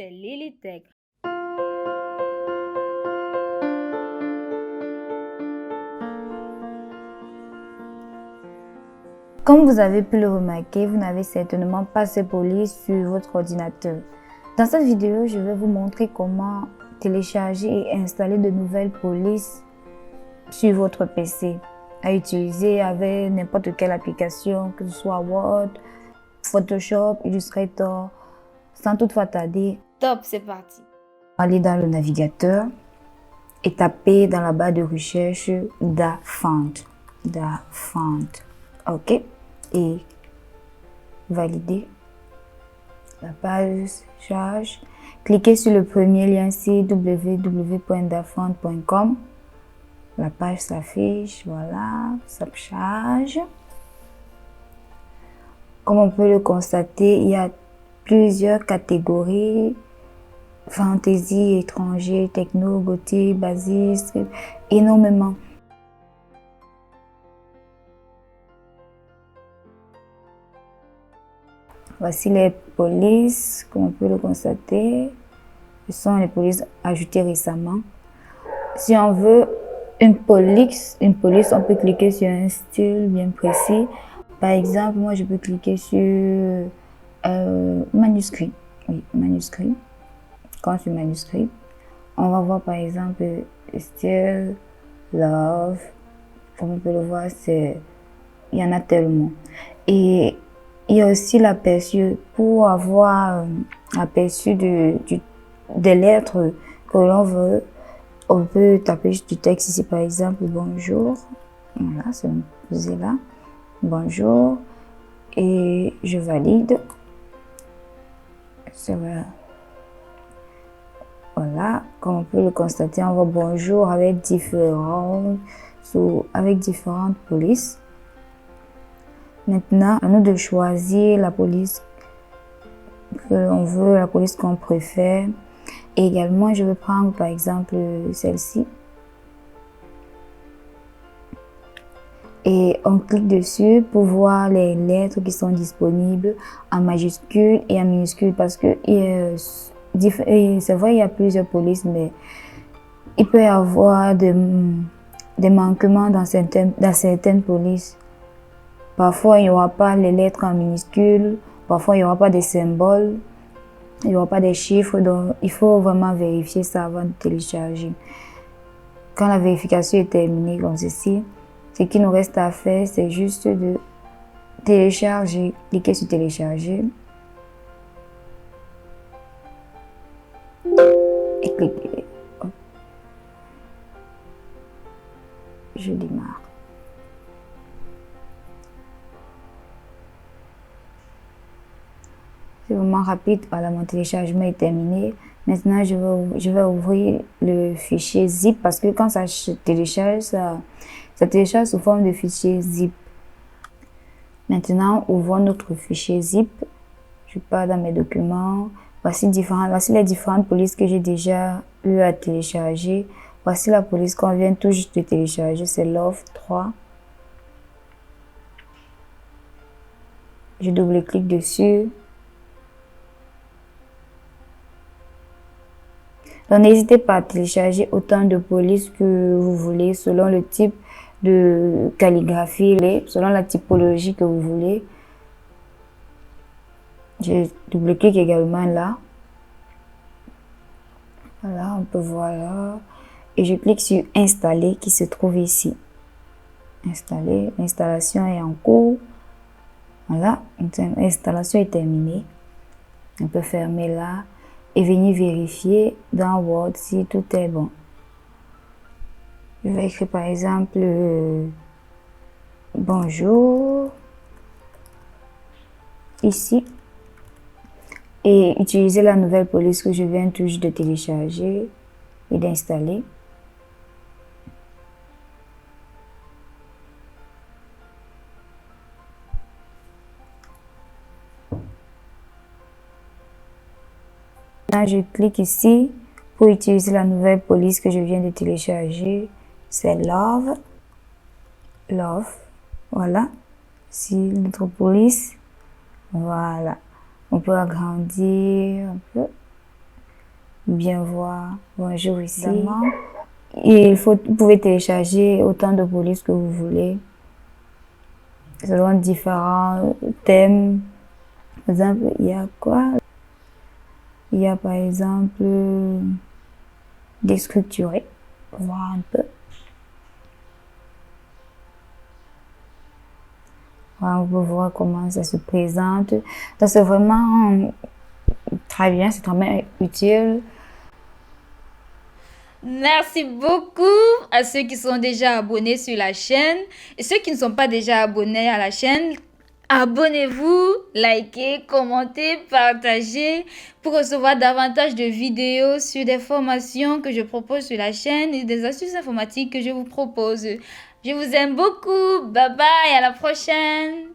c'est Lily Tech. Comme vous avez pu le remarquer, vous n'avez certainement pas ce police sur votre ordinateur. Dans cette vidéo, je vais vous montrer comment télécharger et installer de nouvelles polices sur votre PC à utiliser avec n'importe quelle application, que ce soit Word, Photoshop, Illustrator, sans toutefois tarder. Top, c'est parti. Allez dans le navigateur et tapez dans la barre de recherche DaFont. OK. Et valider. La page charge. Cliquez sur le premier lien ici, www.dafont.com. La page s'affiche, voilà, ça charge. Comme on peut le constater, il y a plusieurs catégories: fantasy, étranger, techno, gothique, basique, énormément. Voici les polices, comme on peut le constater. Ce sont les polices ajoutées récemment. Si on veut une police, on peut cliquer sur un style bien précis. Par exemple, moi je peux cliquer sur manuscrit. Oui, manuscrit. Quand sur manuscrit, on va voir par exemple style, love. Comme on peut le voir, il y en a tellement. Et il y a aussi l'aperçu. Pour avoir l'aperçu des lettres que l'on veut, on peut taper du texte ici, par exemple, bonjour. Voilà, c'est posé là. Bonjour. Et je valide. Voilà, comme on peut le constater, on voit bonjour avec différentes polices. Maintenant, à nous de choisir la police que l'on veut, la police qu'on préfère. Et également, je vais prendre par exemple celle-ci. Et on clique dessus pour voir les lettres qui sont disponibles en majuscule et en minuscule, parce que c'est vrai, il y a plusieurs polices, mais il peut y avoir des manquements dans certaines polices. Parfois, il n'y aura pas les lettres en minuscule, parfois, il n'y aura pas des symboles, il n'y aura pas des chiffres, donc il faut vraiment vérifier ça avant de télécharger. Quand la vérification est terminée comme ceci, ce qu'il nous reste à faire, c'est juste de télécharger, cliquer sur télécharger et cliquer. Je démarre. C'est vraiment rapide. Voilà, mon téléchargement est terminé. Maintenant, je vais ouvrir le fichier zip, parce que quand ça télécharge, ça télécharge sous forme de fichier zip. Maintenant, ouvrons notre fichier zip. Je pars dans mes documents. Voici les différentes polices que j'ai déjà eu à télécharger. Voici la police qu'on vient tout juste de télécharger, c'est Love 3. Je double-clique dessus. Donc, n'hésitez pas à télécharger autant de polices que vous voulez, selon le type de calligraphie, selon la typologie que vous voulez. Je double-clique également là. Voilà, on peut voir là. Et je clique sur installer qui se trouve ici. Installer, l'installation est en cours. Voilà, l'installation est terminée. On peut fermer là et venir vérifier dans Word si tout est bon. Je vais écrire par exemple bonjour ici et utiliser la nouvelle police que je viens tout juste de télécharger et d'installer. Là, je clique ici pour utiliser la nouvelle police que je viens de télécharger. C'est Love. Voilà. C'est notre police. Voilà. On peut agrandir un peu. bien voir. Bonjour ici. Et vous pouvez télécharger autant de polices que vous voulez, selon différents thèmes. Par exemple, il y a quoi? Il y a par exemple déstructuré, voir un peu. Voilà, on peut voir comment ça se présente. Donc c'est vraiment très bien, c'est vraiment utile. Merci beaucoup à ceux qui sont déjà abonnés sur la chaîne et ceux qui ne sont pas déjà abonnés à la chaîne. Abonnez-vous, likez, commentez, partagez pour recevoir davantage de vidéos sur des formations que je propose sur la chaîne et des astuces informatiques que je vous propose. Je vous aime beaucoup. Bye bye, à la prochaine.